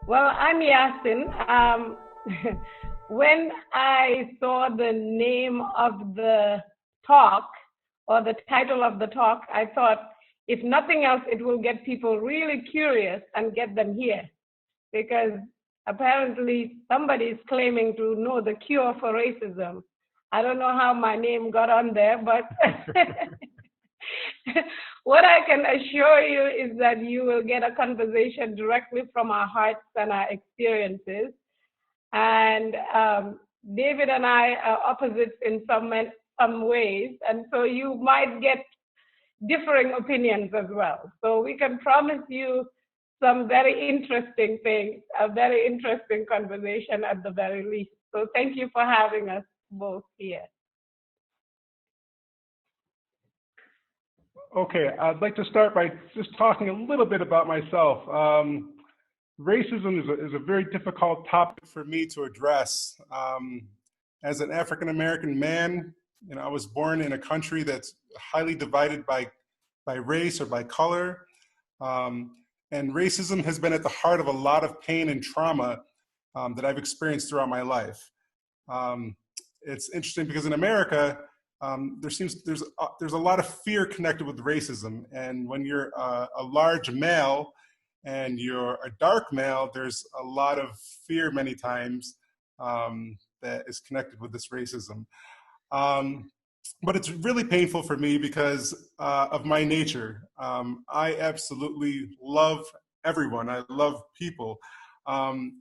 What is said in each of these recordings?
Well, I'm Yasin. When I saw the name of the talk or the title of the talk, I thought, if nothing else, it will get people really curious and get them here because apparently somebody is claiming to know the cure for racism. I don't know how my name got on there, but what I can assure you is that you will get a conversation directly from our hearts and our experiences. And David and I are opposites in some ways, and so you might get differing opinions as well. So we can promise you some very interesting things, a very interesting conversation at the very least. So thank you for having us both here. Okay, I'd like to start by just talking a little bit about myself. Racism is a very difficult topic for me to address. As an African American man, I was born in a country that's highly divided by race or by color. And racism has been at the heart of a lot of pain and trauma that I've experienced throughout my life. It's interesting because in America, there's a lot of fear connected with racism, and when you're a large male and you're a dark male, there's a lot of fear many times that is connected with this racism. But it's really painful for me because of my nature. I absolutely love everyone. I love people, and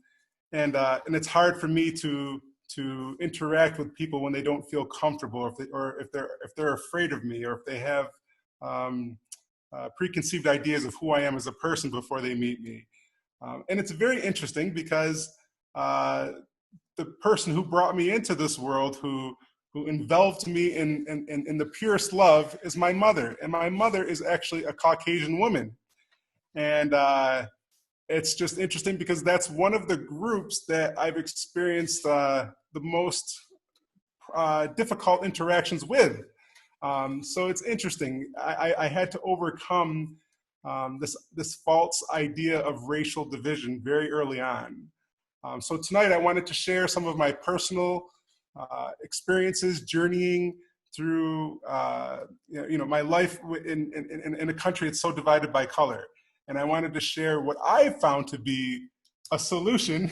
it's hard for me to interact with people when they don't feel comfortable, or if they're afraid of me, or if they have preconceived ideas of who I am as a person before they meet me. And it's very interesting because the person who brought me into this world, who enveloped me in the purest love, is my mother, and my mother is actually a Caucasian woman, and it's just interesting because that's one of the groups that I've experienced the most difficult interactions with. So it's interesting. I had to overcome this false idea of racial division very early on. So tonight I wanted to share some of my personal experiences journeying through my life in a country that's so divided by color. And I wanted to share what I found to be a solution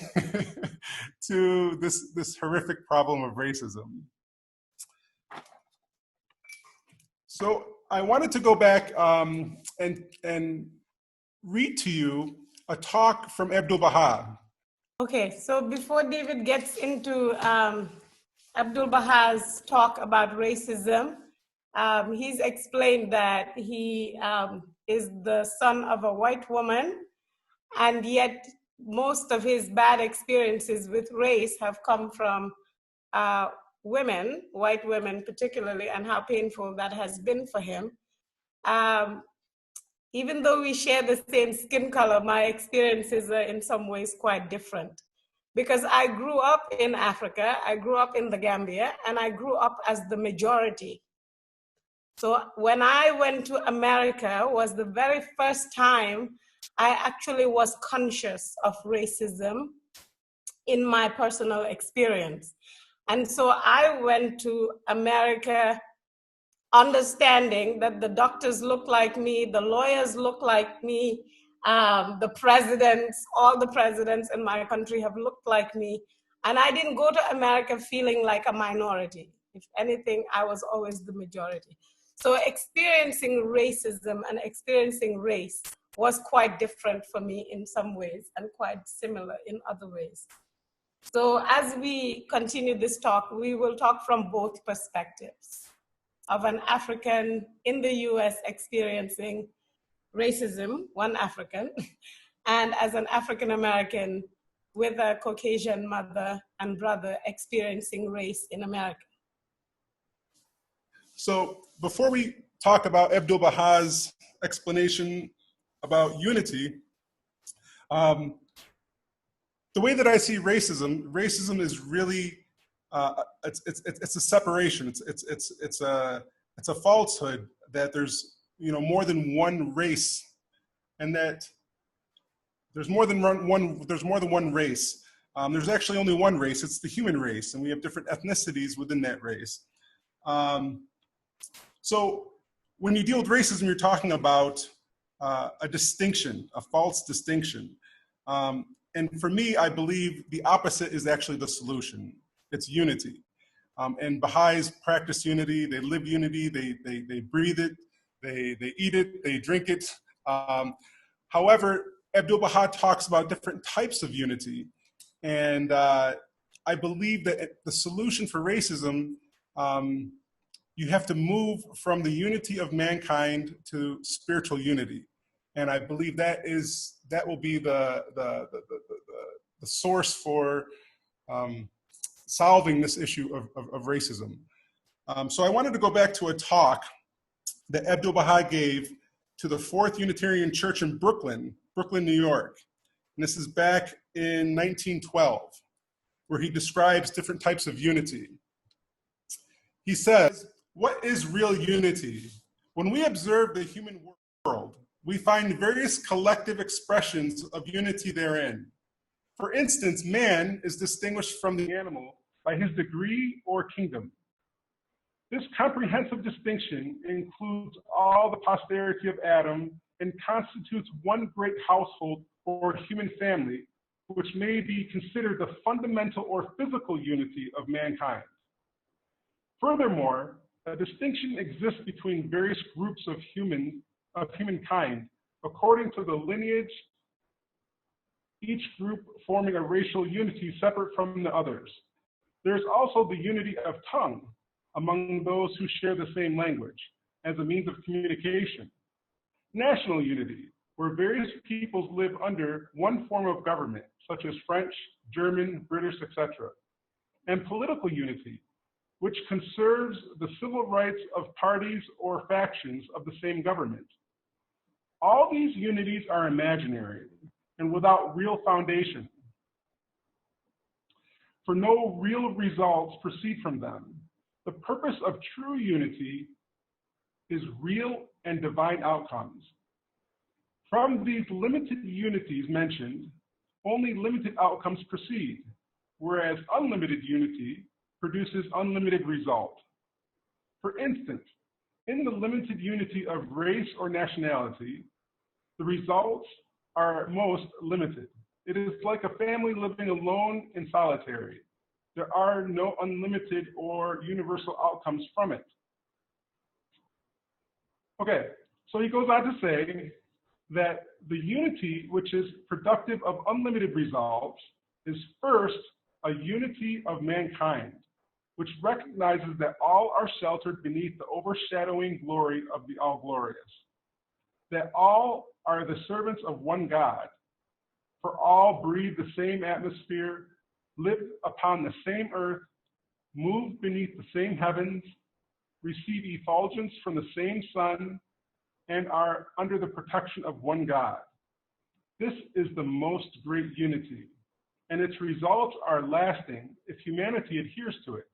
to this horrific problem of racism. So I wanted to go back and read to you a talk from Abdul Baha. Okay, so before David gets into Abdul Baha's talk about racism, he's explained that he is the son of a white woman, and yet most of his bad experiences with race have come from women, white women particularly, and how painful that has been for him. Even though we share the same skin color, my experiences are in some ways quite different. Because I grew up in Africa, I grew up in the Gambia, and I grew up as the majority. So when I went to America was the very first time I actually was conscious of racism in my personal experience. And so I went to America understanding that the doctors look like me, the lawyers look like me, the presidents, all the presidents in my country have looked like me. And I didn't go to America feeling like a minority. If anything, I was always the majority. So experiencing racism and experiencing race was quite different for me in some ways and quite similar in other ways. So as we continue this talk, we will talk from both perspectives of an African in the US experiencing racism, one African, and as an African American with a Caucasian mother and brother experiencing race in America. So before we talk about Abdul Baha's explanation about unity, the way that I see racism is really it's a separation. It's a falsehood that there's more than one race, and that there's more than one race. There's actually only one race. It's the human race, and we have different ethnicities within that race. So when you deal with racism, you're talking about a distinction, a false distinction. And for me, I believe the opposite is actually the solution. It's unity. And Baha'is practice unity, they live unity, they breathe it, they eat it, they drink it. However, Abdu'l-Baha talks about different types of unity. And I believe that the solution for racism, you have to move from the unity of mankind to spiritual unity. And I believe that will be the source for solving this issue of racism. So I wanted to go back to a talk that Abdu'l-Baha gave to the Fourth Unitarian Church in Brooklyn, New York. And this is back in 1912, where he describes different types of unity. He says, what is real unity? When we observe the human world, we find various collective expressions of unity therein. For instance, man is distinguished from the animal by his degree or kingdom. This comprehensive distinction includes all the posterity of Adam and constitutes one great household or human family, which may be considered the fundamental or physical unity of mankind. Furthermore, a distinction exists between various groups of humankind according to the lineage, each group forming a racial unity separate from the others. There's also the unity of tongue among those who share the same language as a means of communication. National unity, where various peoples live under one form of government, such as French, German, British, etc. And political unity, which conserves the civil rights of parties or factions of the same government. All these unities are imaginary and without real foundation, for no real results proceed from them. The purpose of true unity is real and divine outcomes. From these limited unities mentioned, only limited outcomes proceed, whereas unlimited unity produces unlimited result. For instance, in the limited unity of race or nationality, the results are most limited. It is like a family living alone in solitary. There are no unlimited or universal outcomes from it. Okay, so he goes on to say that the unity which is productive of unlimited results is first a unity of mankind, which recognizes that all are sheltered beneath the overshadowing glory of the all-glorious, that all are the servants of one God, for all breathe the same atmosphere, live upon the same earth, move beneath the same heavens, receive effulgence from the same sun, and are under the protection of one God. This is the most great unity, and its results are lasting if humanity adheres to it.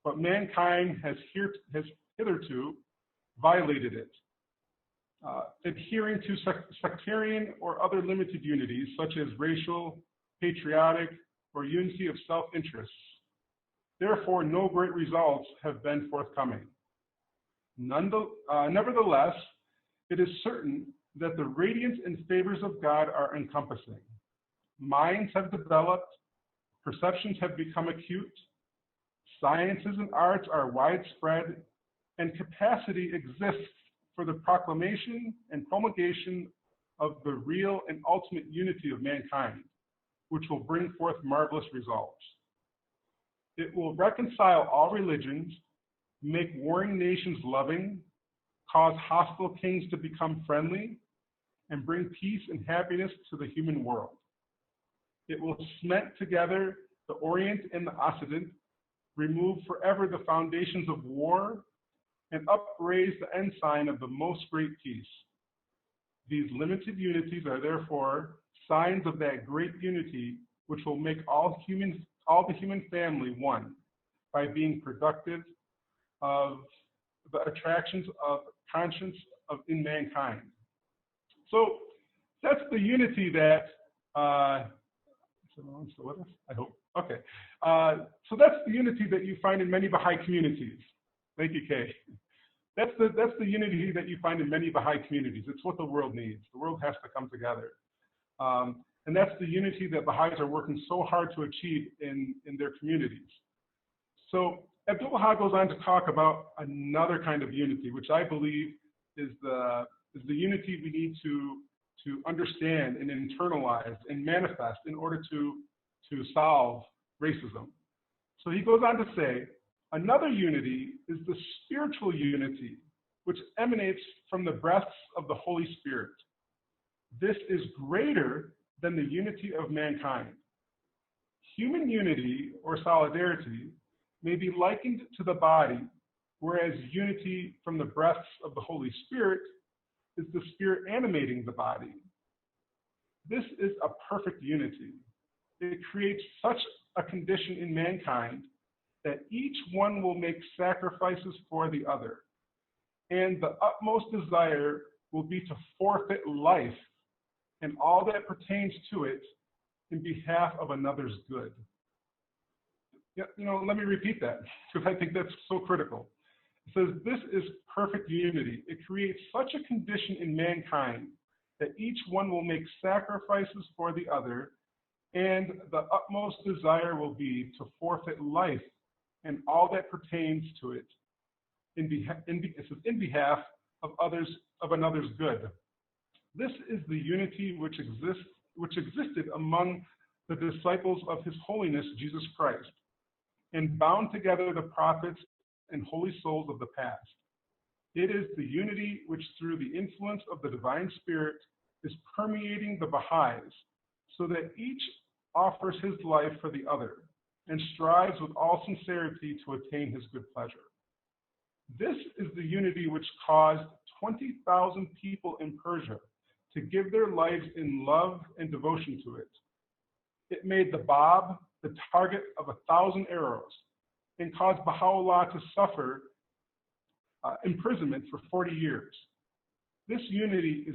But mankind has hitherto violated it, adhering to sectarian or other limited unities, such as racial, patriotic, or unity of self-interests. Therefore, no great results have been forthcoming. Nevertheless, it is certain that the radiance and favors of God are encompassing. Minds have developed, perceptions have become acute, sciences and arts are widespread, and capacity exists for the proclamation and promulgation of the real and ultimate unity of mankind, which will bring forth marvelous results. It will reconcile all religions, make warring nations loving, cause hostile kings to become friendly, and bring peace and happiness to the human world. It will cement together the Orient and the Occident, remove forever the foundations of war, and upraise the ensign of the most great peace. These limited unities are therefore signs of that great unity which will make all the human family one by being productive of the attractions of conscience in mankind. So that's the unity that Is everyone still with us? I hope. Okay. So that's the unity that you find in many Baha'i communities. Thank you, Kay. That's the unity that you find in many Baha'i communities. It's what the world needs. The world has to come together. And that's the unity that Baha'is are working so hard to achieve in their communities. So Abdul Baha goes on to talk about another kind of unity, which I believe is the unity we need to understand and internalize and manifest in order to solve racism. So he goes on to say, another unity is the spiritual unity, which emanates from the breaths of the Holy Spirit. This is greater than the unity of mankind. Human unity or solidarity may be likened to the body, whereas unity from the breaths of the Holy Spirit is the spirit animating the body. This is a perfect unity. It creates such a condition in mankind that each one will make sacrifices for the other, and the utmost desire will be to forfeit life and all that pertains to it in behalf of another's good. Yeah, let me repeat that, because I think that's so critical. It says, this is perfect unity. It creates such a condition in mankind that each one will make sacrifices for the other, and the utmost desire will be to forfeit life and all that pertains to it in behalf of others, of another's good. This is the unity which existed among the disciples of His Holiness Jesus Christ, and bound together the prophets and holy souls of the past. It is the unity which, through the influence of the divine spirit, is permeating the Baha'is, so that each offers his life for the other and strives with all sincerity to attain his good pleasure. This is the unity which caused 20,000 people in Persia to give their lives in love and devotion to it. It made the Bab the target of 1,000 arrows and caused Baha'u'llah to suffer imprisonment for 40 years. This unity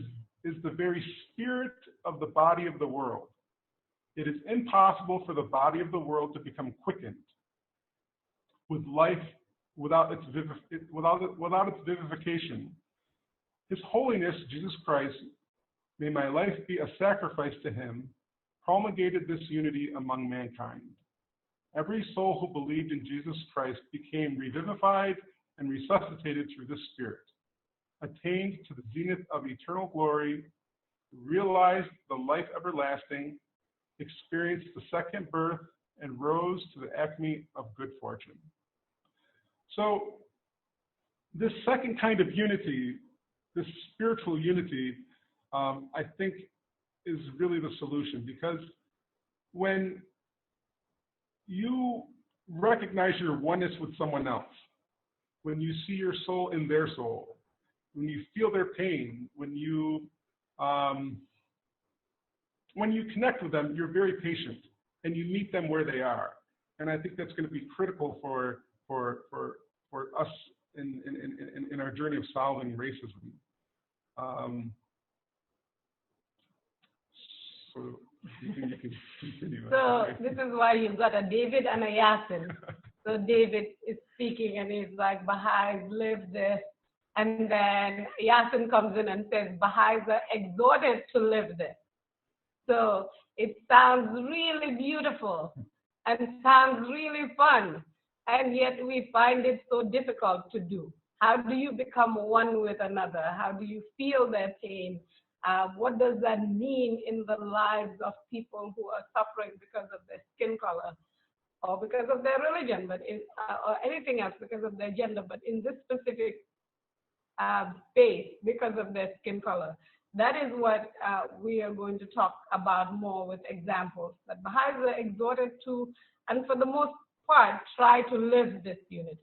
is the very spirit of the body of the world. It is impossible for the body of the world to become quickened with life without its vivification. His Holiness Jesus Christ, may my life be a sacrifice to him, promulgated this unity among mankind. Every soul who believed in Jesus Christ became revivified and resuscitated through this spirit, attained to the zenith of eternal glory, realized the life everlasting, experienced the second birth, and rose to the acme of good fortune. So this second kind of unity, this spiritual unity, I think is really the solution, because when you recognize your oneness with someone else, when you see your soul in their soul, when you feel their pain, when you connect with them, you're very patient and you meet them where they are. And I think that's going to be critical for us in our journey of solving racism. So you can continue. So this is why you've got a David and a Yassin. So David is speaking and he's like, Baha'is live this. And then Yassin comes in and says, Baha'is are exhorted to live this. So it sounds really beautiful and sounds really fun. And yet we find it so difficult to do. How do you become one with another? How do you feel their pain? What does that mean in the lives of people who are suffering because of their skin color or because of their religion, or anything else, because of their gender, but in this specific space, because of their skin color? That is what we are going to talk about more with examples that Baha'is are exhorted to, and for the most part, try to live this unity.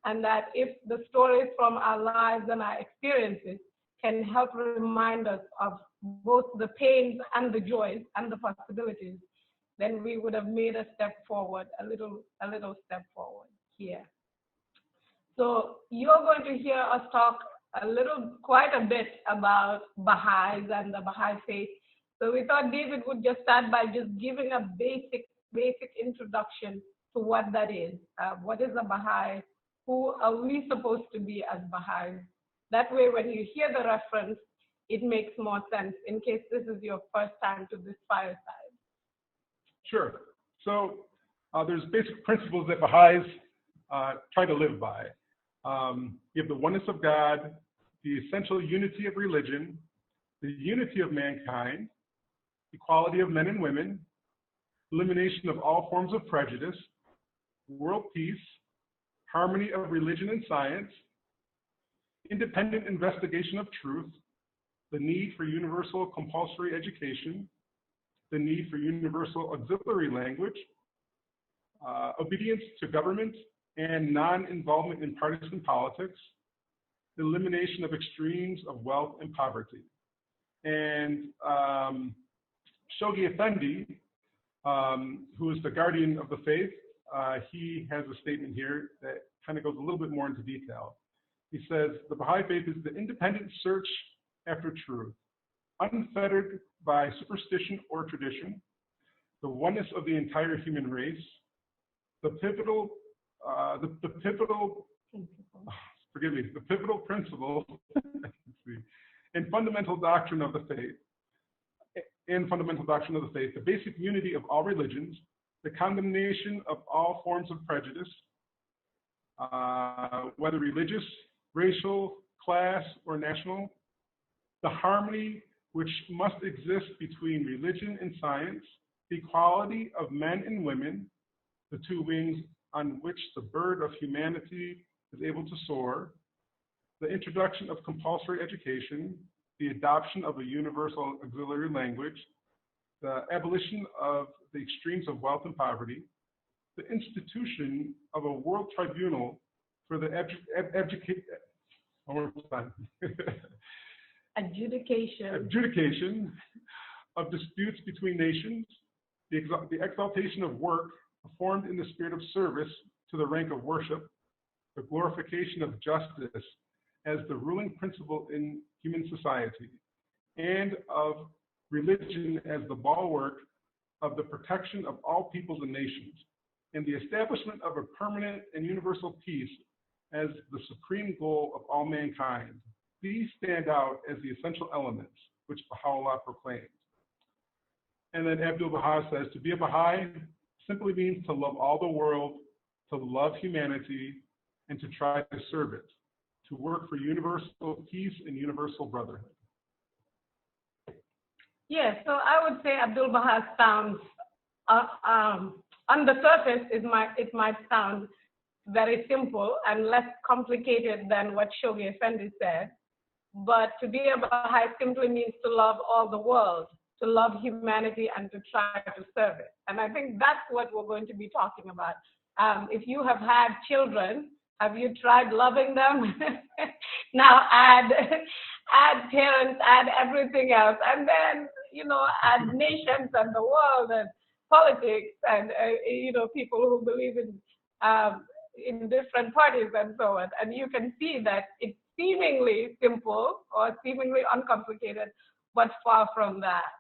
And that if the stories from our lives and our experiences can help remind us of both the pains and the joys and the possibilities, then we would have made a step forward, a little step forward here. So you're going to hear us talk quite a bit about Baha'is and the Baha'i faith So we thought David would just start by just giving a basic introduction to what that is. What is a Baha'i? Who are we supposed to be as Baha'is? That way, when you hear the reference, it makes more sense in case this is your first time to this fireside. Sure. So there's basic principles that Baha'is try to live by. You have the oneness of God, the essential unity of religion, the unity of mankind, equality of men and women, elimination of all forms of prejudice, world peace, harmony of religion and science, independent investigation of truth, the need for universal compulsory education, the need for universal auxiliary language, obedience to government and non-involvement in partisan politics, the elimination of extremes of wealth and poverty. And Shoghi Effendi, who is the guardian of the faith, he has a statement here that kind of goes a little bit more into detail. He says, the Baha'i faith is the independent search after truth, unfettered by superstition or tradition, the oneness of the entire human race, the pivotal principle and fundamental doctrine of the faith, the basic unity of all religions, the condemnation of all forms of prejudice, whether religious, racial, class, or national, the harmony which must exist between religion and science, the equality of men and women, the two wings on which the bird of humanity is able to soar, the introduction of compulsory education, the adoption of a universal auxiliary language, the abolition of the extremes of wealth and poverty, the institution of a world tribunal for the adjudication of disputes between nations, the exaltation of work performed in the spirit of service to the rank of worship, the glorification of justice as the ruling principle in human society, and of religion as the bulwark of the protection of all peoples and nations, and the establishment of a permanent and universal peace as the supreme goal of all mankind. These stand out as the essential elements which Baha'u'llah proclaimed. And then Abdu'l-Baha says, to be a Baha'i simply means to love all the world, to love humanity, and to try to serve it, to work for universal peace and universal brotherhood. Yeah, so I would say Abdu'l-Baha sounds, on the surface, it might sound very simple and less complicated than what Shoghi Effendi said. But to be a Baha'i simply means to love all the world, to love humanity, and to try to serve it. And I think that's what we're going to be talking about. If you have had children, have you tried loving them? Now add parents, add everything else, and then, add nations and the world and politics and, people who believe in different parties and so on. And you can see that it's seemingly simple or seemingly uncomplicated, but far from that.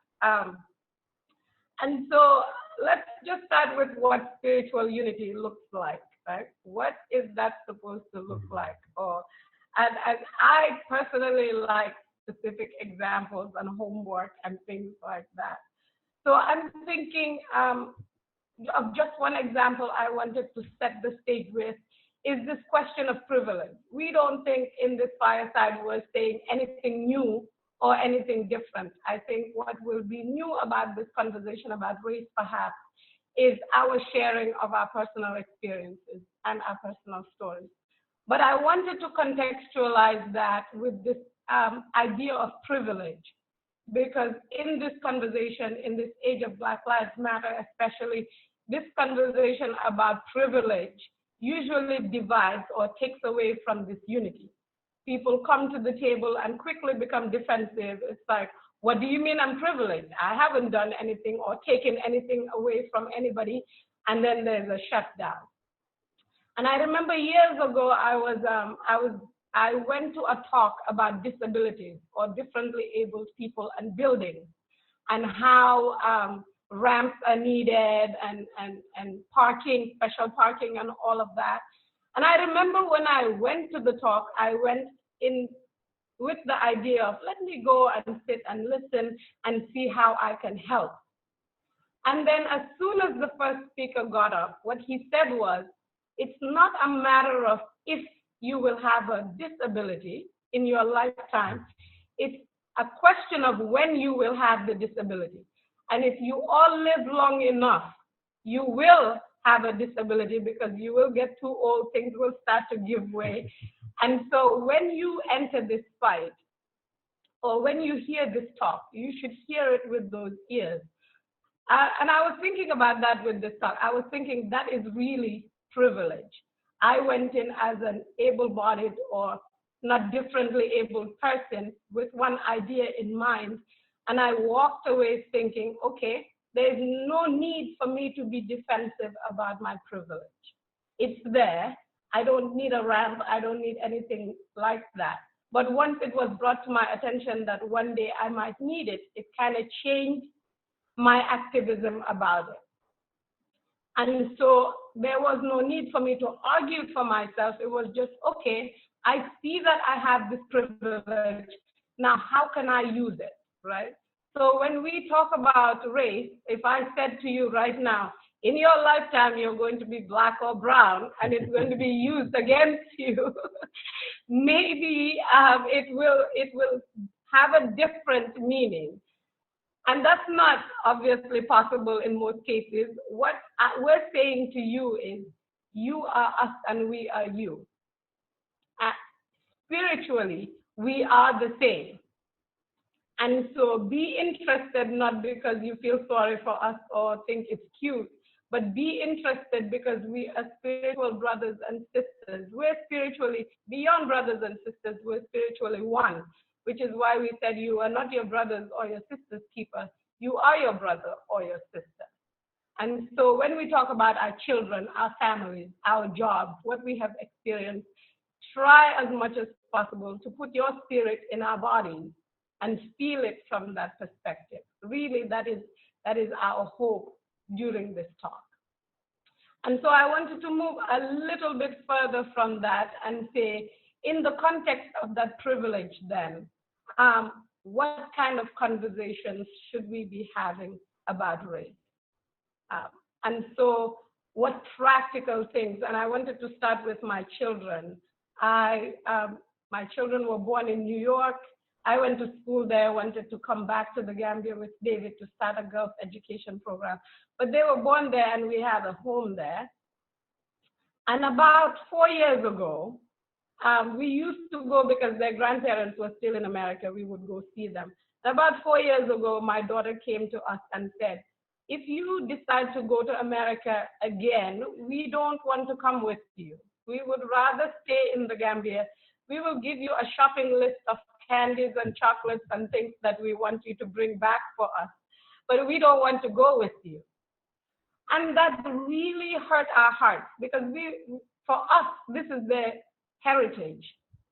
And so let's just start with what spiritual unity looks like, right? What is that supposed to look like? And I personally like specific examples and homework and things like that. So I'm thinking of just one example I wanted to set the stage with is this question of privilege. We don't think in this fireside we're saying anything new or anything different. I think what will be new about this conversation about race perhaps is our sharing of our personal experiences and our personal stories. But I wanted to contextualize that with this idea of privilege, because in this conversation, in this age of Black Lives Matter especially, this conversation about privilege usually divides or takes away from this unity. People come to the table and quickly become defensive. It's like, what do you mean I'm privileged? I haven't done anything or taken anything away from anybody. And then there's a shutdown. And I remember years ago, I went to a talk about disabilities or differently abled people and buildings, and how ramps are needed and parking, special parking and all of that. And I remember when I went to the talk, I went in with the idea of let me go and sit and listen and see how I can help. And then as soon as the first speaker got up, what he said was, it's not a matter of if you will have a disability in your lifetime, it's a question of when you will have the disability. And if you all live long enough, you will have a disability because you will get too old, things will start to give way. And so when you enter this fight, or when you hear this talk, you should hear it with those ears. And I was thinking about that with this talk. I was thinking that is really privilege. I went in as an able-bodied or not differently abled person with one idea in mind, and I walked away thinking, okay, there's no need for me to be defensive about my privilege. It's there. I don't need a ramp. I don't need anything like that. But once it was brought to my attention that one day I might need it, it kind of changed my activism about it. And so there was no need for me to argue for myself. It was just, okay, I see that I have this privilege. Now, how can I use it, right? So when we talk about race, if I said to you right now, in your lifetime, you're going to be black or brown, and it's going to be used against you, maybe it will have a different meaning. And that's not obviously possible in most cases. What we're saying to you is, you are us and we are you. Spiritually, we are the same. And so be interested, not because you feel sorry for us or think it's cute, but be interested because we are spiritual brothers and sisters. We're spiritually beyond brothers and sisters. We're spiritually one, which is why we said you are not your brother's or your sister's keeper. You are your brother or your sister. And so when we talk about our children, our families, our jobs, what we have experienced, try as much as possible to put your spirit in our bodies and feel it from that perspective. Really, that is our hope during this talk. And so I wanted to move a little bit further from that and say, in the context of that privilege then, what kind of conversations should we be having about race? And so what practical things, and I wanted to start with my children. My children were born in New York. I went to school there, wanted to come back to the Gambia with David to start a girls' education program. But they were born there and we had a home there. And about 4 years ago, we used to go because their grandparents were still in America, we would go see them. And about 4 years ago, my daughter came to us and said, if you decide to go to America again, we don't want to come with you. We would rather stay in the Gambia. We will give you a shopping list of candies and chocolates and things that we want you to bring back for us, but we don't want to go with you. And that really hurt our hearts because for us, this is their heritage.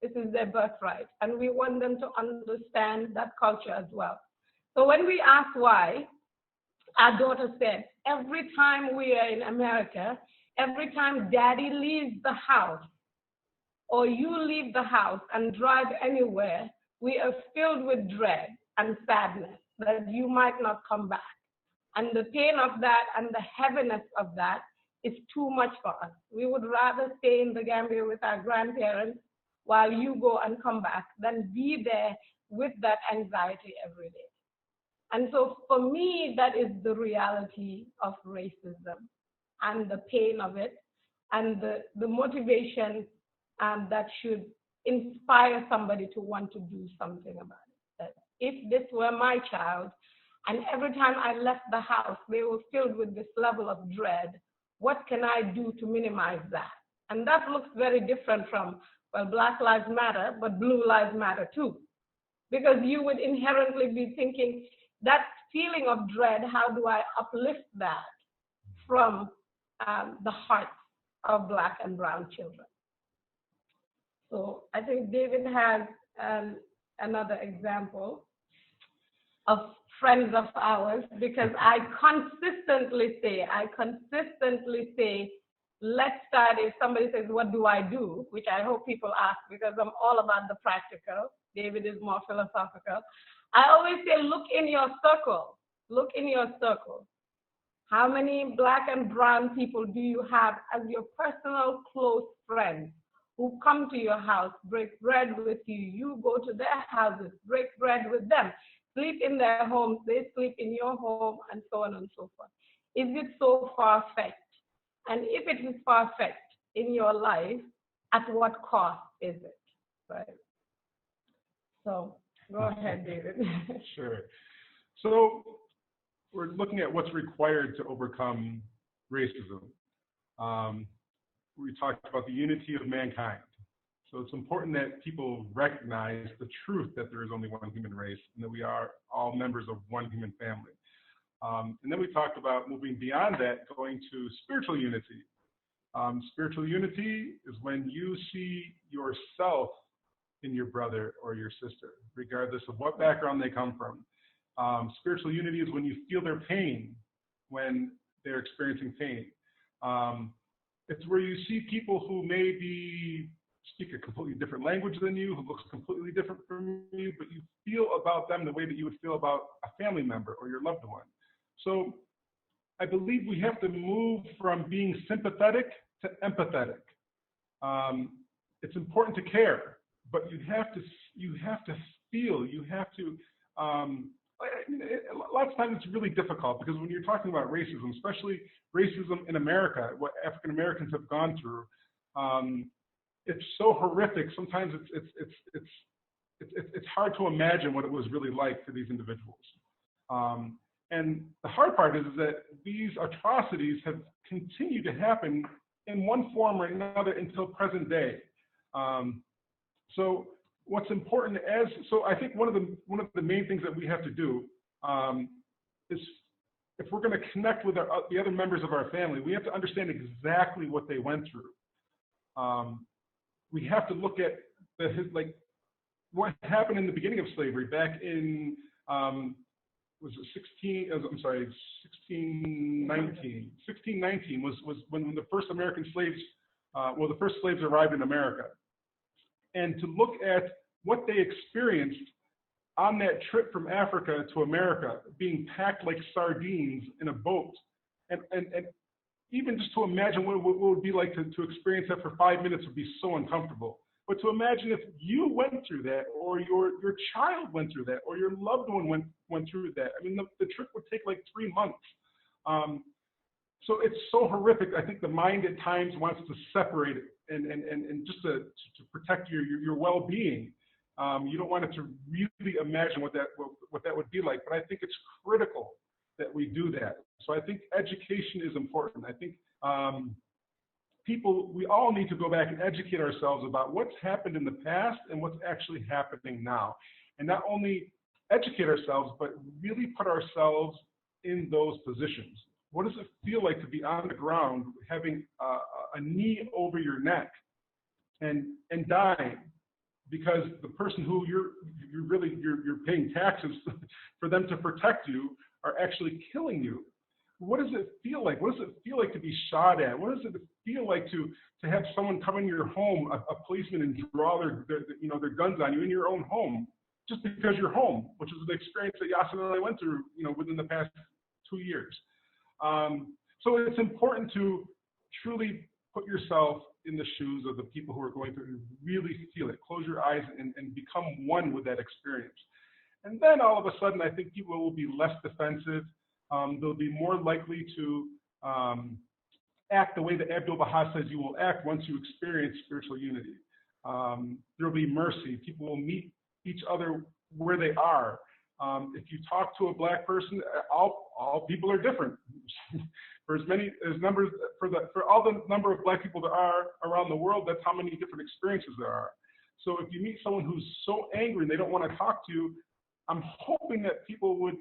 This is their birthright. And we want them to understand that culture as well. So when we asked why, our daughter said, every time we are in America, every time daddy leaves the house or you leave the house and drive anywhere, we are filled with dread and sadness that you might not come back. And the pain of that and the heaviness of that is too much for us. We would rather stay in the Gambia with our grandparents while you go and come back than be there with that anxiety every day. And so for me, that is the reality of racism and the pain of it and the motivation that should inspire somebody to want to do something about it. That if this were my child, and every time I left the house, they were filled with this level of dread, what can I do to minimize that? And that looks very different from, well, Black Lives Matter, but Blue Lives Matter too. Because you would inherently be thinking, that feeling of dread, how do I uplift that from the hearts of Black and brown children? So I think David has another example of friends of ours, because I consistently say, let's start. If somebody says, what do I do? Which I hope people ask, because I'm all about the practical. David is more philosophical. I always say, look in your circle. Look in your circle. How many Black and brown people do you have as your personal close friends who come to your house, break bread with you? You go to their houses, break bread with them, sleep in their homes, they sleep in your home, and so on and so forth. Is it so far-fetched? And if it is far-fetched in your life, at what cost is it? Right? So go ahead, David. Sure. So we're looking at what's required to overcome racism. We talked about the unity of mankind. So it's important that people recognize the truth that there is only one human race and that we are all members of one human family. And then we talked about moving beyond that, going to spiritual unity. Spiritual unity is when you see yourself in your brother or your sister, regardless of what background they come from. Spiritual unity is when you feel their pain when they're experiencing pain. It's where you see people who maybe speak a completely different language than you, who looks completely different from you, but you feel about them the way that you would feel about a family member or your loved one. So I believe we have to move from being sympathetic to empathetic. It's important to care, but you have to feel, you have to, lots of times it's really difficult because when you're talking about racism, especially racism in America, what African Americans have gone through, it's so horrific. Sometimes it's hard to imagine what it was really like for these individuals. And the hard part is that these atrocities have continued to happen in one form or another until present day. So what's important so I think one of the main things that we have to do is, if we're going to connect with the other members of our family, we have to understand exactly what they went through. We have to look at what happened in the beginning of slavery back in was it 1619. 1619 was when the first American slaves, the first slaves arrived in America. And to look at what they experienced on that trip from Africa to America, being packed like sardines in a boat, and even just to imagine what it would be like to experience that for 5 minutes would be so uncomfortable. But to imagine if you went through that, or your child went through that, or your loved one went through that, I mean, the trip would take like 3 months. So it's so horrific. I think the mind at times wants to separate it and just to protect your well-being. You don't want it to really imagine what that would be like. But I think it's critical that we do that. So I think education is important. I think we all need to go back and educate ourselves about what's happened in the past and what's actually happening now. And not only educate ourselves, but really put ourselves in those positions. What does it feel like to be on the ground, having a knee over your neck and dying because the person who you're paying taxes for them to protect you are actually killing you? What does it feel like? What does it feel like to be shot at? What does it feel like to have someone come in your home, a policeman, and draw their guns on you in your own home, just because you're home, which is the experience that Yassin and I went through, within the past 2 years. So it's important to truly put yourself in the shoes of the people who are going through it and really feel it. Close your eyes and become one with that experience. And then all of a sudden, I think people will be less defensive. They'll be more likely to act the way that Abdu'l-Baha says you will act once you experience spiritual unity. There will be mercy. People will meet each other where they are. If you talk to a Black person, all people are different. For all the number of Black people there are around the world, that's how many different experiences there are. So if you meet someone who's so angry and they don't want to talk to you, I'm hoping that people would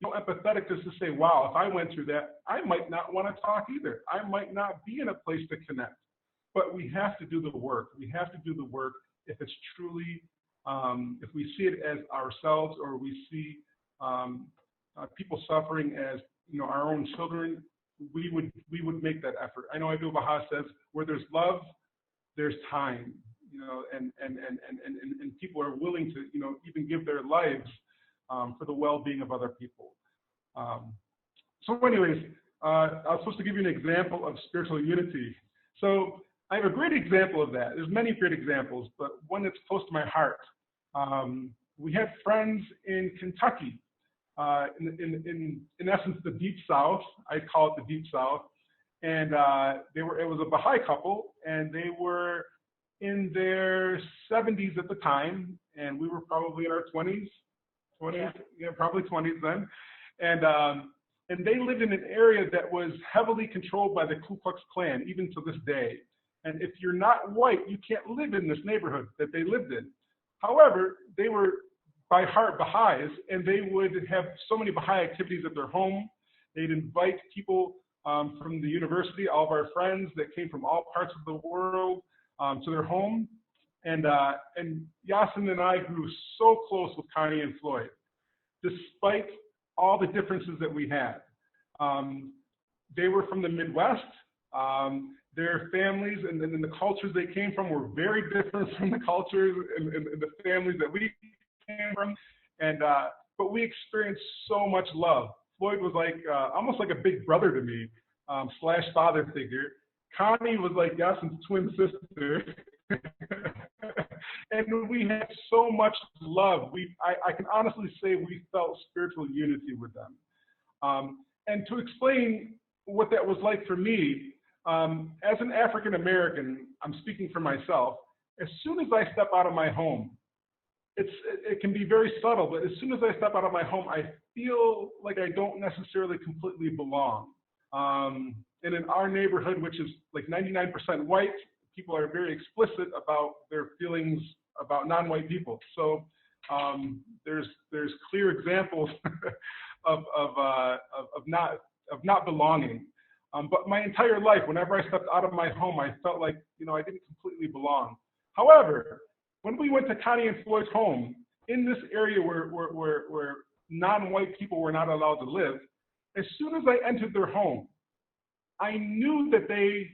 be empathetic just to say, wow, if I went through that, I might not want to talk either. I might not be in a place to connect. But we have to do the work. We have to do the work if it's truly, if we see it as ourselves, or we see people suffering as our own children, we would make that effort. I know Abdul Baha says, where there's love, there's time, and people are willing to even give their lives for the well-being of other people. So anyways, I was supposed to give you an example of spiritual unity. So I have a great example of that. There's many great examples, but one that's close to my heart. We had friends in Kentucky, in essence, the Deep South. I call it the Deep South. And it was a Baha'i couple, and they were in their 70s at the time, and we were probably in our 20s, probably 20s then. And they lived in an area that was heavily controlled by the Ku Klux Klan, even to this day. And if you're not white, you can't live in this neighborhood that they lived in. However, they were by heart Baha'is, and they would have so many Baha'i activities at their home. They'd invite people from the university, all of our friends that came from all parts of the world, to their home. And Yassin and I grew so close with Connie and Floyd, despite all the differences that we had. They were from the Midwest. Their families and the cultures they came from were very different from the cultures and the families that we came from. But we experienced so much love. Floyd was like almost like a big brother to me, / father figure. Connie was like Yassin's twin sister. And we had so much love. I can honestly say we felt spiritual unity with them. And to explain what that was like for me, as an African American, I'm speaking for myself, as soon as I step out of my home, it can be very subtle, but as soon as I step out of my home, I feel like I don't necessarily completely belong. And in our neighborhood, which is like 99% white, people are very explicit about their feelings about non-white people. So there's clear examples of not belonging. But my entire life, whenever I stepped out of my home, I felt like I didn't completely belong. However, when we went to Connie and Floyd's home in this area where non-white people were not allowed to live, as soon as I entered their home, I knew that they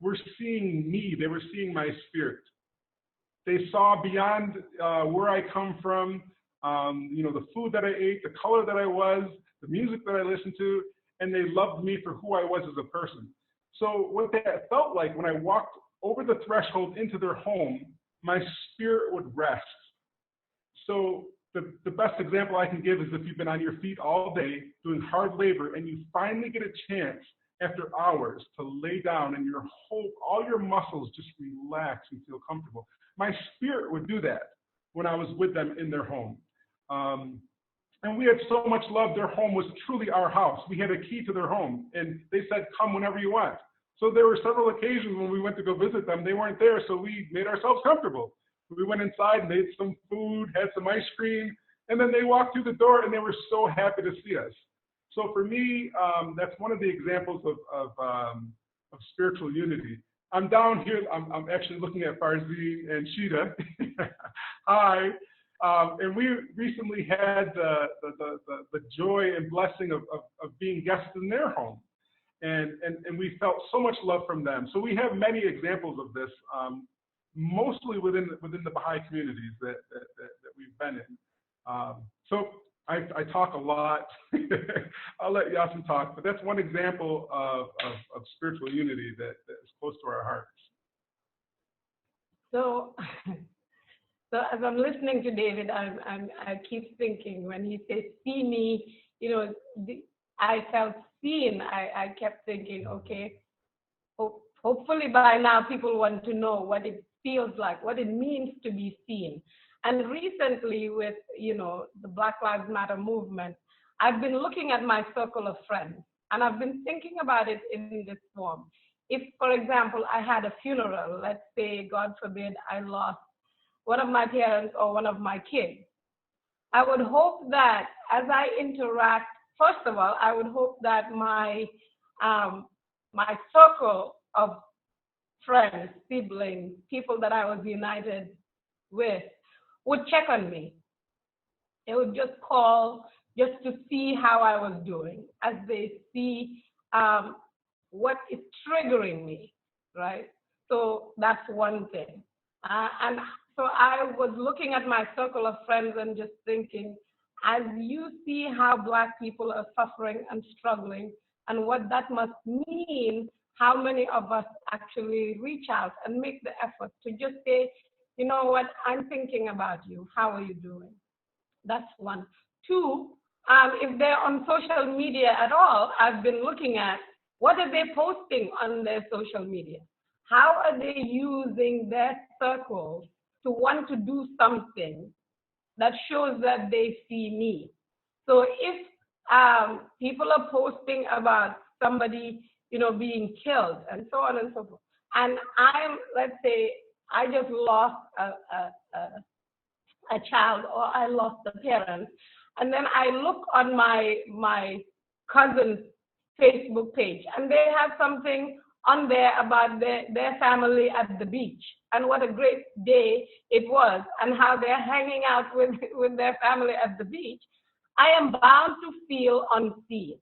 were seeing me. They were seeing my spirit. They saw beyond where I come from, the food that I ate, the color that I was, the music that I listened to, and they loved me for who I was as a person. So what that felt like when I walked over the threshold into their home, my spirit would rest. So the best example I can give is if you've been on your feet all day doing hard labor and you finally get a chance after hours to lay down and all your muscles just relax and feel comfortable. My spirit would do that when I was with them in their home. And we had so much love. Their home was truly our house. We had a key to their home, and they said, come whenever you want. So there were several occasions when we went to go visit them. They weren't there, so we made ourselves comfortable. We went inside, made some food, had some ice cream, and then they walked through the door, and they were so happy to see us. So for me, that's one of the examples of spiritual unity. I'm down here. I'm actually looking at Farzeen and Sheeta. Hi. And we recently had the joy and blessing of being guests in their home. And we felt so much love from them. So we have many examples of this, mostly within the Baha'i communities that we've been in. So I talk a lot. I'll let Yassin talk, but that's one example of spiritual unity that is close to our hearts. So as I'm listening to David, I keep thinking when he says, see me, I felt seen. I kept thinking, okay, hopefully by now people want to know what it feels like, what it means to be seen. And recently with, the Black Lives Matter movement, I've been looking at my circle of friends, and I've been thinking about it in this form. If, for example, I had a funeral, let's say, God forbid, I lost one of my parents or one of my kids, I would hope that as I interact, first of all, I would hope that my circle of friends, siblings, people that I was united with, would check on me. They would just call just to see how I was doing, as they see what is triggering me, right? So that's one thing. And so I was looking at my circle of friends and just thinking, as you see how Black people are suffering and struggling, and what that must mean, how many of us actually reach out and make the effort to just say, you know what, I'm thinking about you. How are you doing? That's one. Two, if they're on social media at all, I've been looking at what are they posting on their social media? How are they using their circles to want to do something that shows that they see me? So if people are posting about somebody, being killed and so on and so forth, and let's say, I just lost a child, or I lost a parent, and then I look on my cousin's Facebook page, and they have something on there about their family at the beach, and what a great day it was, and how they're hanging out with their family at the beach. I am bound to feel unseen.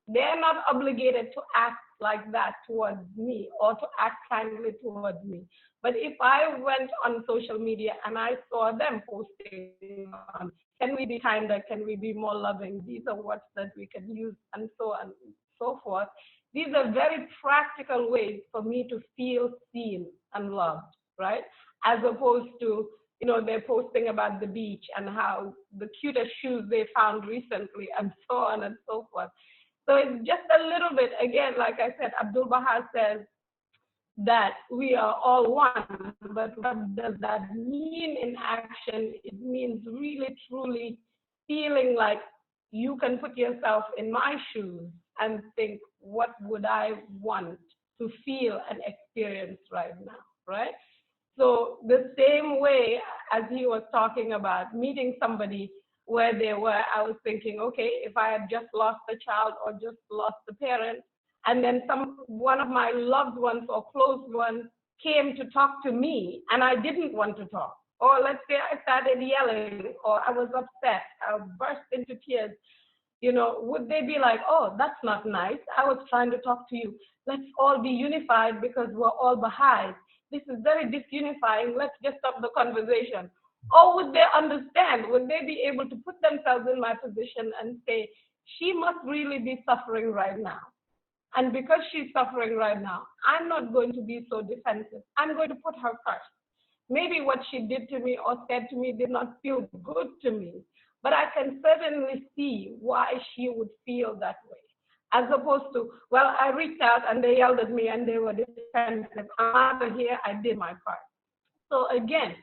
They're not obligated to act like that towards me or to act kindly towards me. But if I went on social media and I saw them posting on, can we be kinder? Can we be more loving? These are words that we can use, and so on and so forth. These are very practical ways for me to feel seen and loved, right? As opposed to, they're posting about the beach and how the cutest shoes they found recently and so on and so forth. So it's just a little bit, again, like I said, Abdul Baha says that we are all one, but what does that mean in action? It means really, truly feeling like you can put yourself in my shoes and think, what would I want to feel and experience right now, right? So the same way as he was talking about meeting somebody where they were, I was thinking, okay, if I had just lost a child or just lost a parent, and then one of my loved ones or close ones came to talk to me, and I didn't want to talk, or let's say I started yelling, or I was upset, I burst into tears, would they be like, oh, that's not nice, I was trying to talk to you, let's all be unified because we're all Baha'i, this is very disunifying, let's just stop the conversation? Or would they understand? Would they be able to put themselves in my position and say, she must really be suffering right now? And because she's suffering right now, I'm not going to be so defensive. I'm going to put her first. Maybe what she did to me or said to me did not feel good to me, but I can certainly see why she would feel that way. As opposed to, well, I reached out and they yelled at me and they were defensive. I'm out of here, I did my part. So again,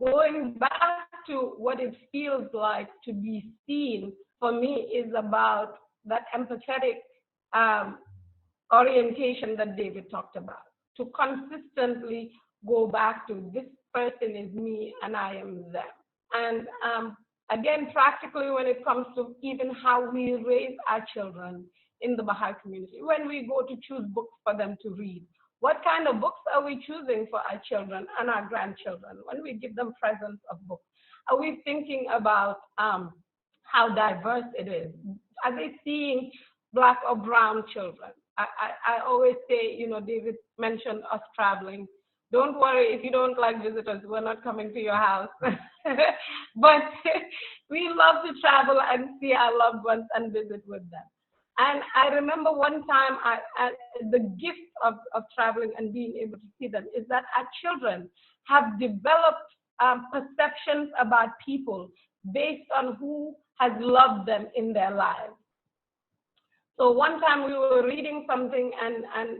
going back to what it feels like to be seen, for me, is about that empathetic orientation that David talked about, to consistently go back to this person is me and I am them. And again, practically when it comes to even how we raise our children in the Baha'i community, when we go to choose books for them to read, what kind of books are we choosing for our children and our grandchildren? When we give them presents of books, are we thinking about how diverse it is? Are they seeing Black or brown children? I always say, David mentioned us traveling. Don't worry if you don't like visitors, we're not coming to your house. But we love to travel and see our loved ones and visit with them. And I remember one time, the gift of traveling and being able to see them is that our children have developed perceptions about people based on who has loved them in their lives. So one time we were reading something and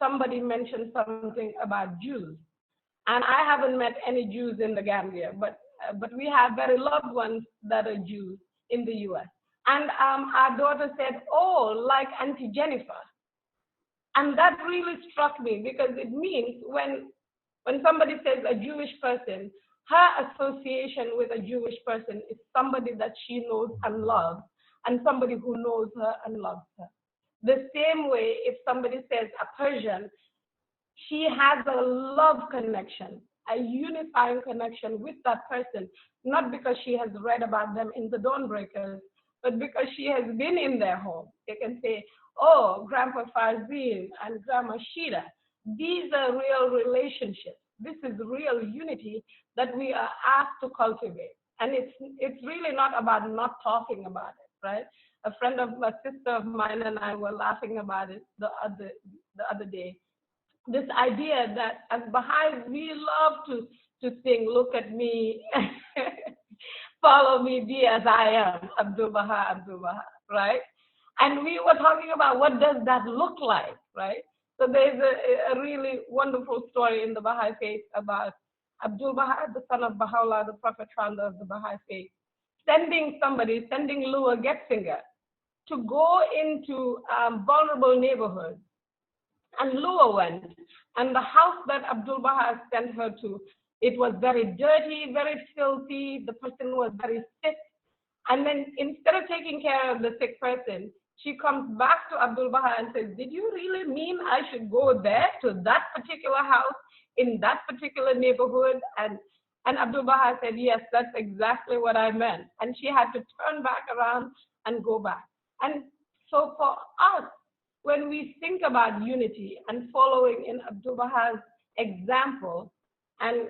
somebody mentioned something about Jews. And I haven't met any Jews in the Gambia, but we have very loved ones that are Jews in the US. And our daughter said, oh, like Auntie Jennifer. And that really struck me because it means when somebody says a Jewish person, her association with a Jewish person is somebody that she knows and loves, and somebody who knows her and loves her. The same way, if somebody says a Persian, she has a love connection, a unifying connection with that person, not because she has read about them in the Dawnbreakers, but because she has been in their home, they can say, oh, Grandpa Fazil and Grandma Shida, these are real relationships. This is real unity that we are asked to cultivate. And it's really not about not talking about it, right? A friend of a sister of mine and I were laughing about it the other day. This idea that as Baha'is, we love to sing, look at me, follow me, be as I am, Abdul Baha, Abdul Baha, right? And we were talking about what does that look like, right? So there's a really wonderful story in the Baha'i faith about Abdul Baha, the son of Baha'u'llah, the prophet founder of the Baha'i faith, sending Lua Getzinger to go into vulnerable neighborhoods. And Lua went, and the house that Abdul Baha sent her to, it was very dirty, very filthy. The person was very sick. And then instead of taking care of the sick person, she comes back to Abdul Baha and says, did you really mean I should go there to that particular house in that particular neighborhood? And Abdul Baha said, yes, that's exactly what I meant. And she had to turn back around and go back. And so for us, when we think about unity and following in Abdul Baha's example, and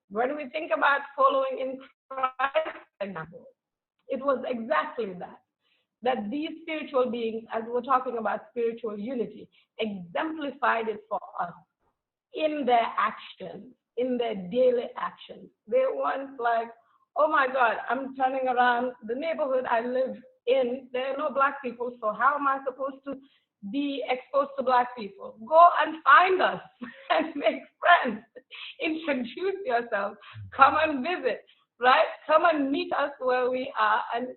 when we think about following in Christ's example, it was exactly that these spiritual beings, as we're talking about spiritual unity, exemplified it for us in their actions, in their daily actions. They weren't like, oh my God, I'm turning around the neighborhood I live in, there are no Black people, so how am I supposed to be exposed to Black people? Go and find us and make friends. Introduce yourself. Come and visit, right? Come and meet us where we are and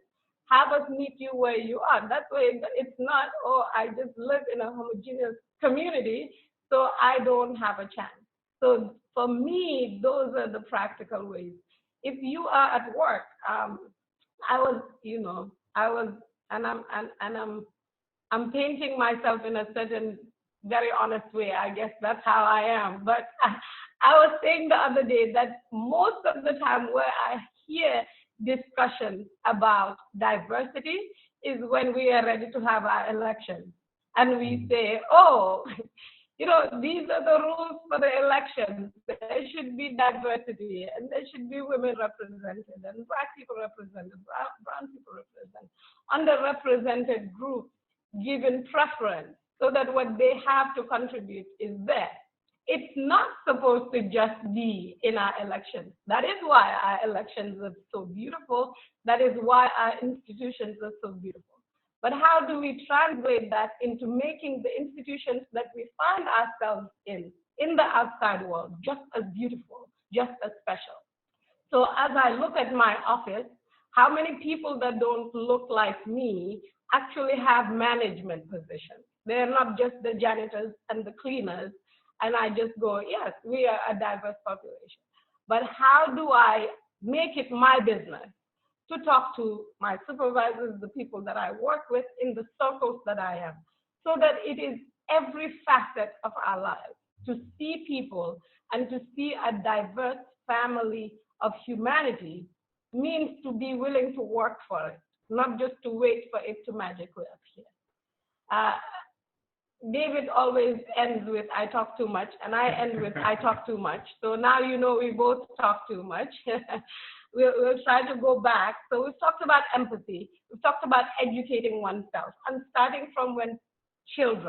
have us meet you where you are. That way it's not, oh, I just live in a homogeneous community, so I don't have a chance. So for me, those are the practical ways. If you are at work, I'm painting myself in a certain very honest way. I guess that's how I am. But I was saying the other day that most of the time where I hear discussions about diversity is when we are ready to have our elections. And we say, oh, these are the rules for the elections. There should be diversity, and there should be women represented, and Black people represented, brown people represented, underrepresented groups given preference so that what they have to contribute is there. It's not supposed to just be in our elections. That is why our elections are so beautiful. That is why our institutions are so beautiful. But how do we translate that into making the institutions that we find ourselves in the outside world, just as beautiful, just as special? So as I look at my office, how many people that don't look like me actually have management positions? They're not just the janitors and the cleaners. And I just go, yes, we are a diverse population. But how do I make it my business to talk to my supervisors, the people that I work with in the circles that I am, so that it is every facet of our lives to see people and to see a diverse family of humanity means to be willing to work for it, not just to wait for it to magically appear. David always ends with, I talk too much, and I end with, I talk too much. So now we both talk too much. We'll try to go back. So we've talked about empathy. We've talked about educating oneself, and starting from when kids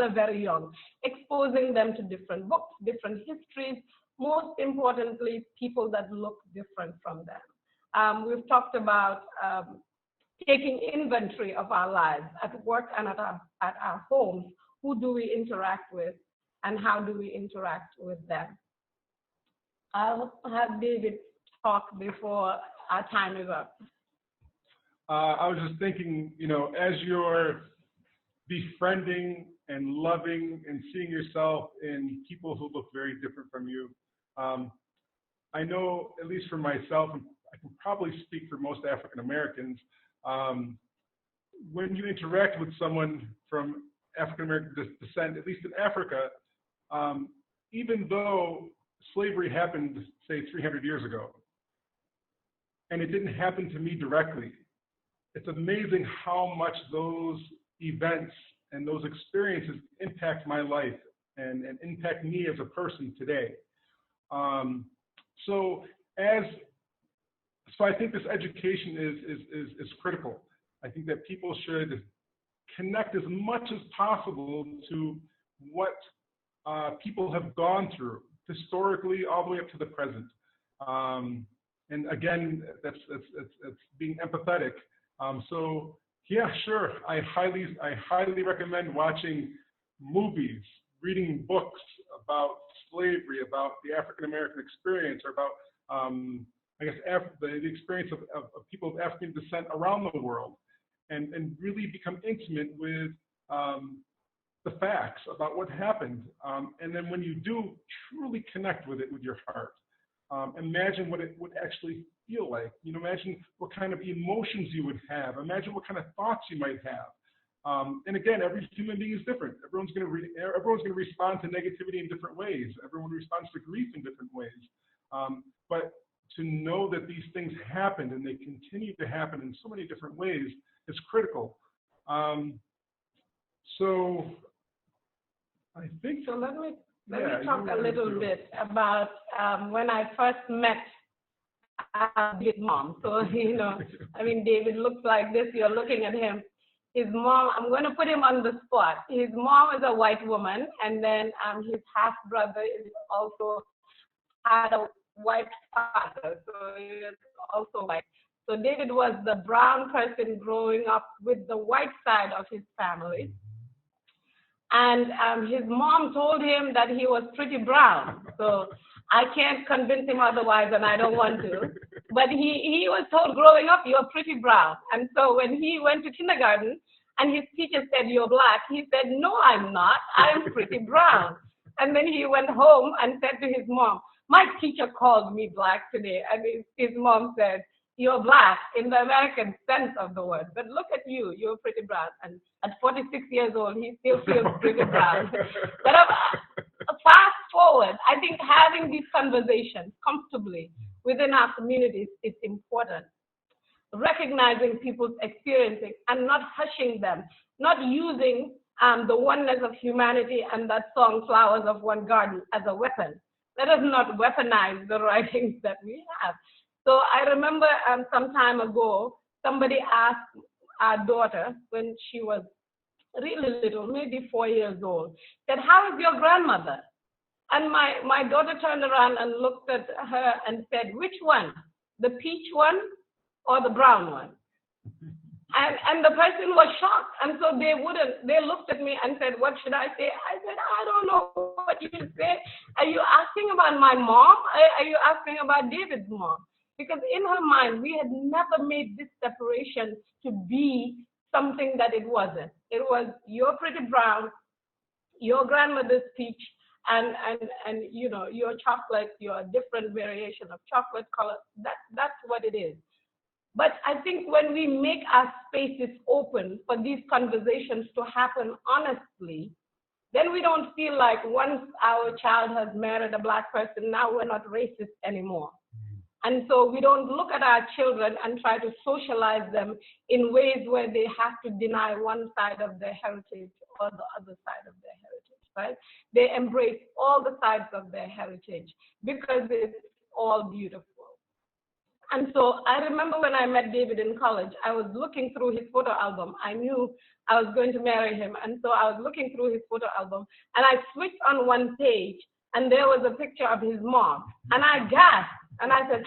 are very young, exposing them to different books, different histories, most importantly, people that look different from them. We've talked about taking inventory of our lives at work and at our homes. Who do we interact with, and how do we interact with them? I'll have David talk before our time is up. I was just thinking, as you're befriending and loving and seeing yourself in people who look very different from you, I know, at least for myself, and I can probably speak for most African Americans, when you interact with someone from African American descent, at least in Africa, even though slavery happened, say, 300 years ago, and it didn't happen to me directly. It's amazing how much those events and those experiences impact my life and impact me as a person today. So I think this education is critical. I think that people should connect as much as possible to what people have gone through historically, all the way up to the present. And again, that's being empathetic. So yeah, sure. I highly recommend watching movies, reading books about slavery, about the African American experience, or about I guess the experience of people of African descent around the world, and really become intimate with the facts about what happened. And then when you do truly connect with it with your heart, imagine what it would actually feel like. Imagine what kind of emotions you would have. Imagine what kind of thoughts you might have. And again, every human being is different. Everyone's going to respond to negativity in different ways. Everyone responds to grief in different ways. But to know that these things happened and they continue to happen in so many different ways is critical. So I think. So let me talk a little bit about when I first met David's mom. So, David looks like this. You're looking at him. His mom, I'm going to put him on the spot. His mom is a white woman, and then his half brother is also had a white father, so he is also white. So David was the brown person growing up with the white side of his family. And his mom told him that he was pretty brown. So I can't convince him otherwise, and I don't want to. But he was told growing up, you're pretty brown. And so when he went to kindergarten and his teacher said, you're black, he said, no, I'm not. I'm pretty brown. And then he went home and said to his mom, my teacher called me black today. And his mom said, you're black in the American sense of the word, but look at you, you're pretty brown. And at 46 years old, he still feels pretty brown. But fast forward, I think having these conversations comfortably within our communities is important. Recognizing people's experiences and not hushing them, not using the oneness of humanity and that song, Flowers of One Garden, as a weapon. Let us not weaponize the writings that we have. So I remember some time ago, somebody asked our daughter when she was really little, maybe 4 years old, said, how is your grandmother? And my daughter turned around and looked at her and said, which one? The peach one or the brown one? And the person was shocked. And so they looked at me and said, what should I say? I said, I don't know what you should say. Are you asking about my mom? Are you asking about David's mom? Because in her mind, we had never made this separation to be something that it wasn't. It was, you're pretty brown, your grandmother's peach, and your chocolate, your different variation of chocolate color. That's what it is. But I think when we make our spaces open for these conversations to happen honestly, then we don't feel like once our child has married a black person, now we're not racist anymore. And so we don't look at our children and try to socialize them in ways where they have to deny one side of their heritage or the other side of their heritage, right? They embrace all the sides of their heritage because it's all beautiful. And so I remember when I met David in college, I was looking through his photo album. I knew I was going to marry him. And so I was looking through his photo album and I switched on one page and there was a picture of his mom. And I gasped and I said,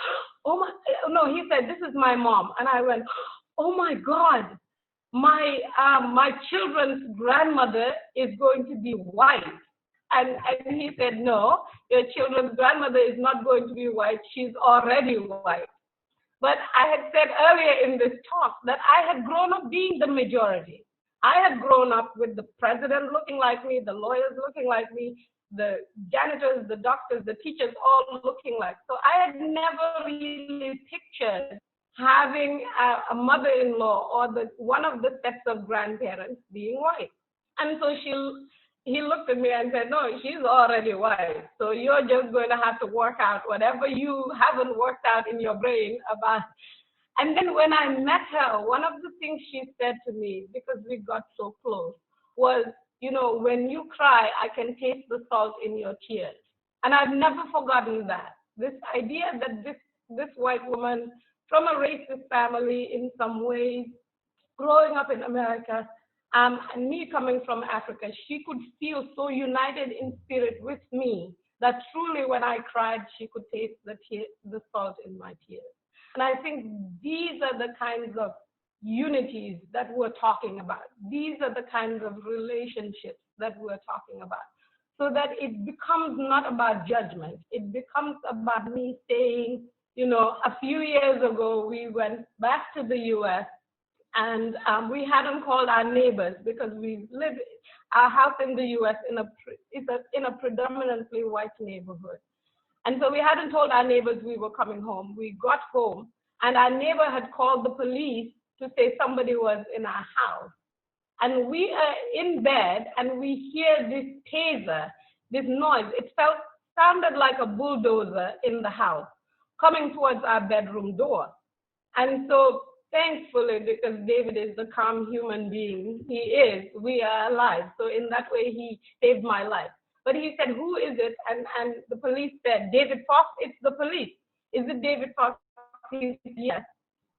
oh my, no, he said, this is my mom. And I went, oh my God, my children's grandmother is going to be white. And he said, no, your children's grandmother is not going to be white. She's already white. But I had said earlier in this talk that I had grown up being the majority. I had grown up with the president looking like me, the lawyers looking like me, the janitors, the doctors, the teachers all looking like. So I had never really pictured having a mother-in-law or one of the sets of grandparents being white. And so he looked at me and said, no, she's already white. So you're just going to have to work out whatever you haven't worked out in your brain about. And then when I met her, one of the things she said to me, because we got so close, was, you know, when you cry, I can taste the salt in your tears. And I've never forgotten that. This idea that this white woman from a racist family in some ways, growing up in America, and me coming from Africa, she could feel so united in spirit with me that truly when I cried, she could taste the salt in my tears. And I think these are the kinds of unities that we're talking about. These are the kinds of relationships that we're talking about. So that it becomes not about judgment. It becomes about me saying, you know, a few years ago, we went back to the US and we hadn't called our neighbors because we live, our house in the US in a predominantly white neighborhood. And so we hadn't told our neighbors we were coming home. We got home and our neighbor had called the police to say somebody was in our house. And we are in bed and we hear this taser, this noise. It sounded like a bulldozer in the house coming towards our bedroom door. And so thankfully, because David is the calm human being he is, we are alive. So in that way, he saved my life. But he said, who is it? And the police said, David Fox, it's the police. Is it David Fox? He said, yes.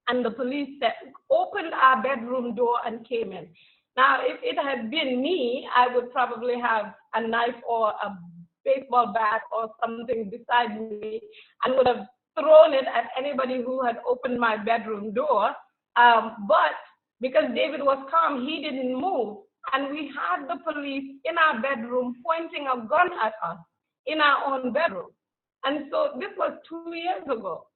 And the police said, opened our bedroom door and came in. Now, if it had been me, I would probably have a knife or a baseball bat or something beside me and would have thrown it at anybody who had opened my bedroom door. But because David was calm, he didn't move. And we had the police in our bedroom pointing a gun at us in our own bedroom. And so this was 2 years ago.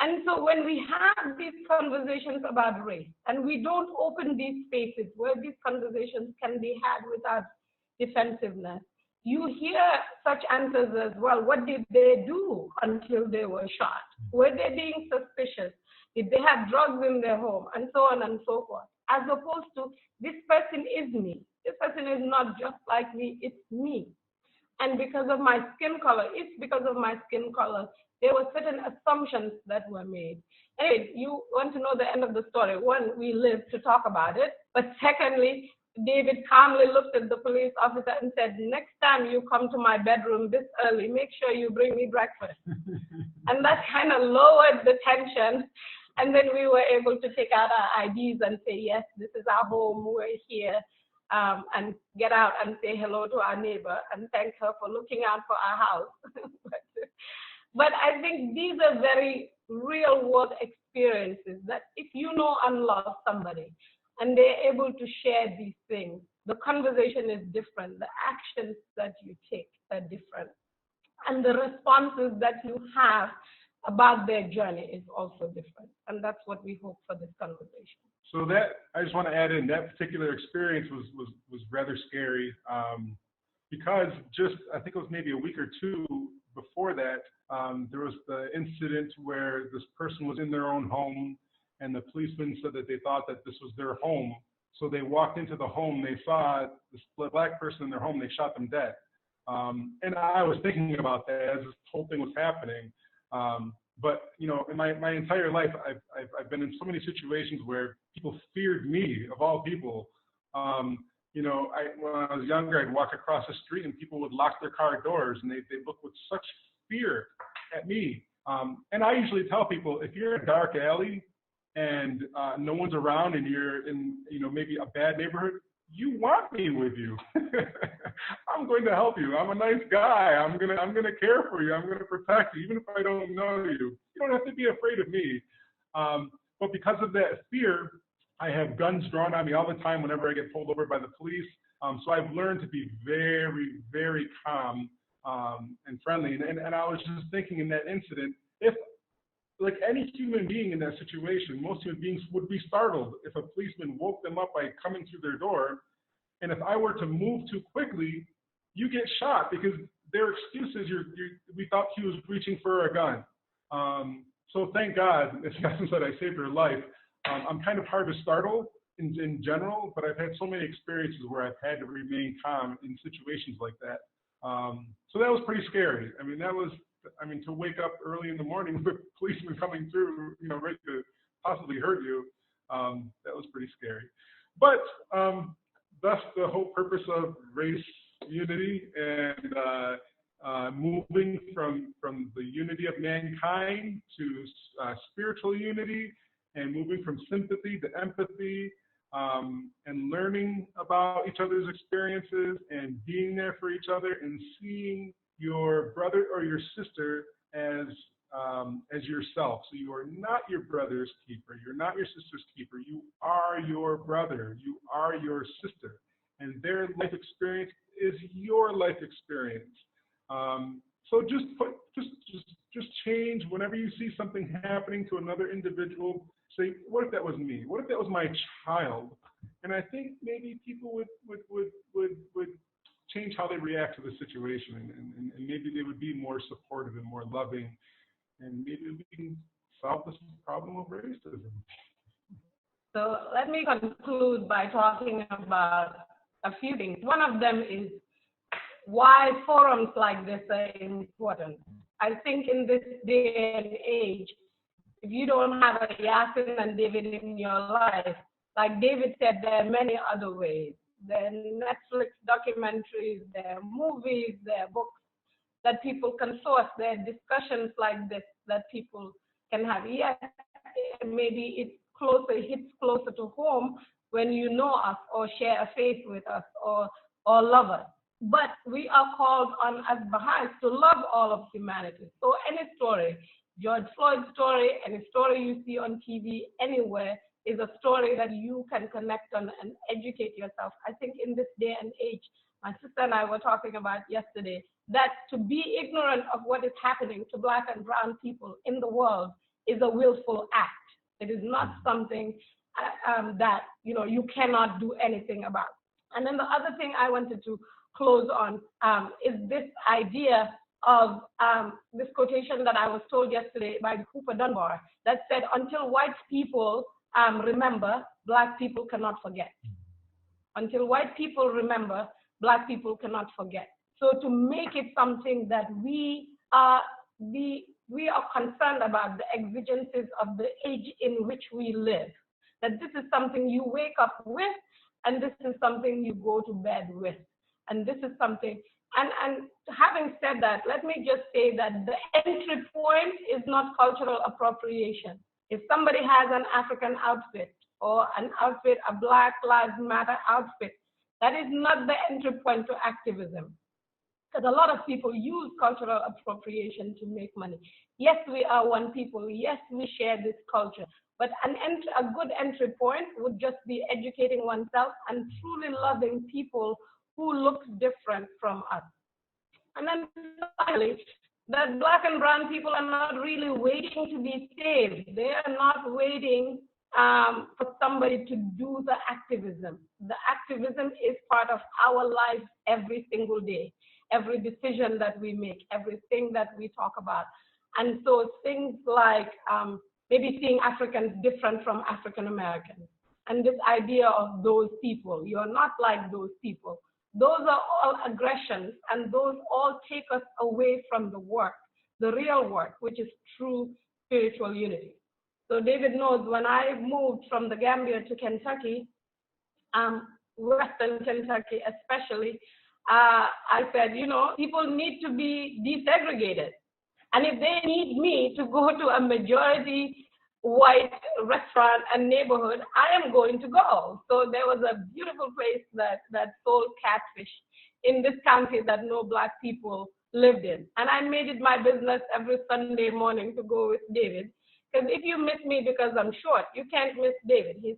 And so when we have these conversations about race, and we don't open these spaces where these conversations can be had without defensiveness, you hear such answers as well. What did they do until they were shot? Were they being suspicious? Did they have drugs in their home? And so on and so forth. As opposed to, this person is me. This person is not just like me, it's me. And because of my skin color, it's because of my skin color, there were certain assumptions that were made. Anyway, you want to know the end of the story. One, we live to talk about it. But secondly, David calmly looked at the police officer and said, next time you come to my bedroom this early, make sure you bring me breakfast. And that kind of lowered the tension. And then we were able to take out our IDs and say, yes, this is our home, we're here, and get out and say hello to our neighbor and thank her for looking out for our house. But I think these are very real world experiences that if you know and love somebody and they're able to share these things, the conversation is different, the actions that you take are different, and the responses that you have about their journey is also different. And that's what we hope for this conversation. So that, I just want to add in, that particular experience was rather scary because just, I think it was maybe a week or two before that, there was the incident where this person was in their own home and the policeman said that they thought that this was their home. So they walked into the home, they saw this black person in their home, they shot them dead. And I was thinking about that as this whole thing was happening. But you know, in my entire life, I've been in so many situations where people feared me, of all people. You know, when I was younger, I'd walk across the street and people would lock their car doors and they'd look with such fear at me. And I usually tell people, if you're in a dark alley and no one's around and you're in, you know, maybe a bad neighborhood, you want me with you. I'm going to help you. I'm a nice guy. I'm gonna care for you. I'm gonna protect you, even if I don't know you. You don't have to be afraid of me. But because of that fear, I have guns drawn on me all the time whenever I get pulled over by the police. So I've learned to be very, very calm and friendly. And I was just thinking in that incident, if like any human being in that situation, most human beings would be startled if a policeman woke them up by coming through their door. And if I were to move too quickly, you get shot because their excuse is we thought he was reaching for a gun. So thank God, as Yassin said, I saved her life. I'm kind of hard to startle in general, but I've had so many experiences where I've had to remain calm in situations like that. So that was pretty scary. I mean, to wake up early in the morning with policemen coming through, ready to possibly hurt you, that was pretty scary. But that's the whole purpose of race unity and moving from the unity of mankind to spiritual unity, and moving from sympathy to empathy, and learning about each other's experiences and being there for each other and seeing your brother or your sister as yourself. So you are not your brother's keeper. You're not your sister's keeper. You are your brother. You are your sister. And their life experience is your life experience. So just change whenever you see something happening to another individual. Say, what if that was me? What if that was my child? And I think maybe people would change how they react to the situation, and maybe they would be more supportive and more loving, and maybe we can solve this problem of racism. So let me conclude by talking about a few things. One of them is why forums like this are important. I think in this day and age, if you don't have a Yassin and David in your life, like David said, there are many other ways. There are Netflix documentaries, there are movies, there are books that people can source, there are discussions like this that people can have. Yes, maybe it hits closer to home when you know us or share a faith with us or love us. But we are called on as Baha'is to love all of humanity. So any story, George Floyd's story, any story you see on TV anywhere, is a story that you can connect on and educate yourself. I think in this day and age, my sister and I were talking about yesterday, that to be ignorant of what is happening to Black and brown people in the world is a willful act. It is not something that you cannot do anything about. And then the other thing I wanted to close on is this idea of this quotation that I was told yesterday by Cooper Dunbar that said, until white people remember, Black people cannot forget. Until white people remember, Black people cannot forget. So to make it something that we are concerned about the exigencies of the age in which we live, that this is something you wake up with, and this is something you go to bed with. And this is something, and having said that, let me just say that the entry point is not cultural appropriation. If somebody has an African outfit or an outfit, a Black Lives Matter outfit, that is not the entry point to activism. Because a lot of people use cultural appropriation to make money. Yes, we are one people. Yes, we share this culture. But a good entry point would just be educating oneself and truly loving people who look different from us. And then finally, that Black and brown people are not really waiting to be saved. They are not waiting for somebody to do the activism. The activism is part of our lives every single day, every decision that we make, everything that we talk about. And so things like maybe seeing Africans different from African Americans, and this idea of those people, you're not like those people. Those are all aggressions, and those all take us away from the work, the real work, which is true spiritual unity. So David knows when I moved from the Gambia to Kentucky, Western Kentucky especially, I said, people need to be desegregated. And if they need me to go to a majority white restaurant and neighborhood, I am going to go. So there was a beautiful place that sold catfish in this county that no Black people lived in. And I made it my business every Sunday morning to go with David. Because if you miss me because I'm short, you can't miss David. He's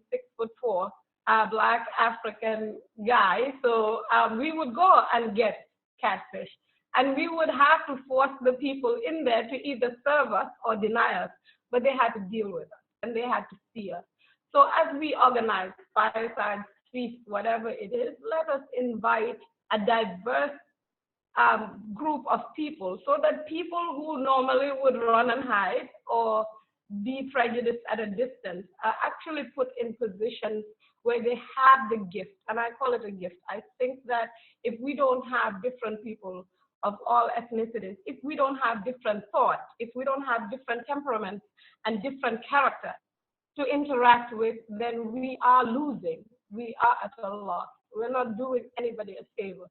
6'4", a Black African guy. So we would go and get catfish. And we would have to force the people in there to either serve us or deny us. But they had to deal with us, and they had to see us. So as we organize firesides, feasts, whatever it is, let us invite a diverse group of people so that people who normally would run and hide or be prejudiced at a distance, are actually put in positions where they have the gift, and I call it a gift. I think that if we don't have different people of all ethnicities, if we don't have different thoughts, if we don't have different temperaments and different character to interact with, then we are losing. We are at a loss. We're not doing anybody a favor.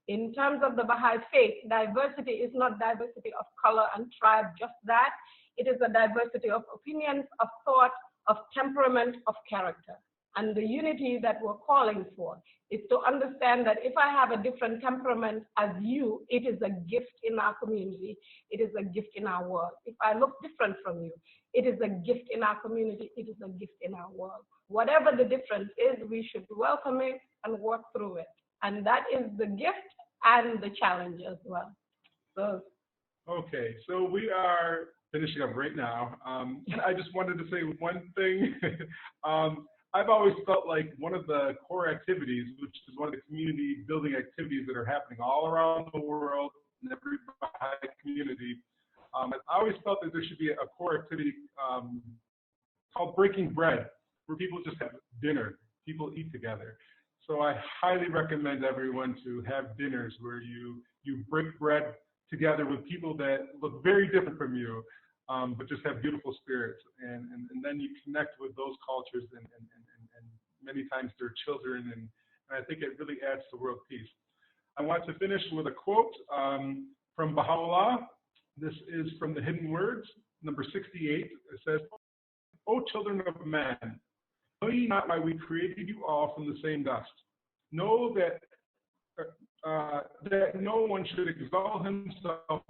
In terms of the Baha'i faith, diversity is not diversity of color and tribe, just that. It is a diversity of opinions, of thought, of temperament, of character. And the unity that we're calling for is to understand that if I have a different temperament as you, it is a gift in our community. It is a gift in our world. If I look different from you, it is a gift in our community. It is a gift in our world. Whatever the difference is, we should welcome it and work through it. And that is the gift and the challenge as well. So, okay, so we are finishing up right now. I just wanted to say one thing. I've always felt like one of the core activities, which is one of the community building activities that are happening all around the world in every Baha'i community, I always felt that there should be a core activity called breaking bread, where people just have dinner, people eat together. So I highly recommend everyone to have dinners where you break bread together with people that look very different from you, but just have beautiful spirits. And then you connect with those cultures and many times their children. And I think it really adds to world peace. I want to finish with a quote from Baha'u'llah. This is from the Hidden Words, number 68. It says, "O children of man, know ye not why we created you all from the same dust? Know that that no one should exalt himself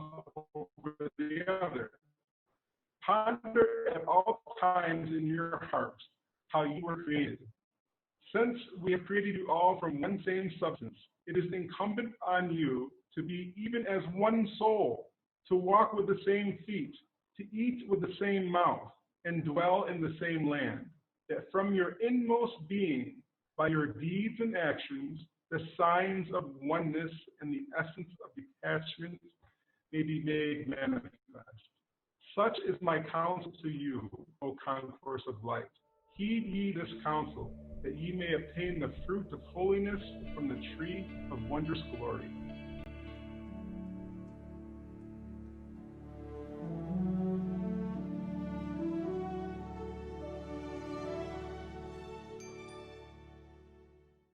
over the other. Ponder at all times in your hearts how you were created. Since we have created you all from one same substance, it is incumbent on you to be even as one soul, to walk with the same feet, to eat with the same mouth, and dwell in the same land, that from your inmost being, by your deeds and actions, the signs of oneness and the essence of detachment may be made manifest. Such is my counsel to you, O concourse of light. Heed ye this counsel, that ye may obtain the fruit of holiness from the tree of wondrous glory.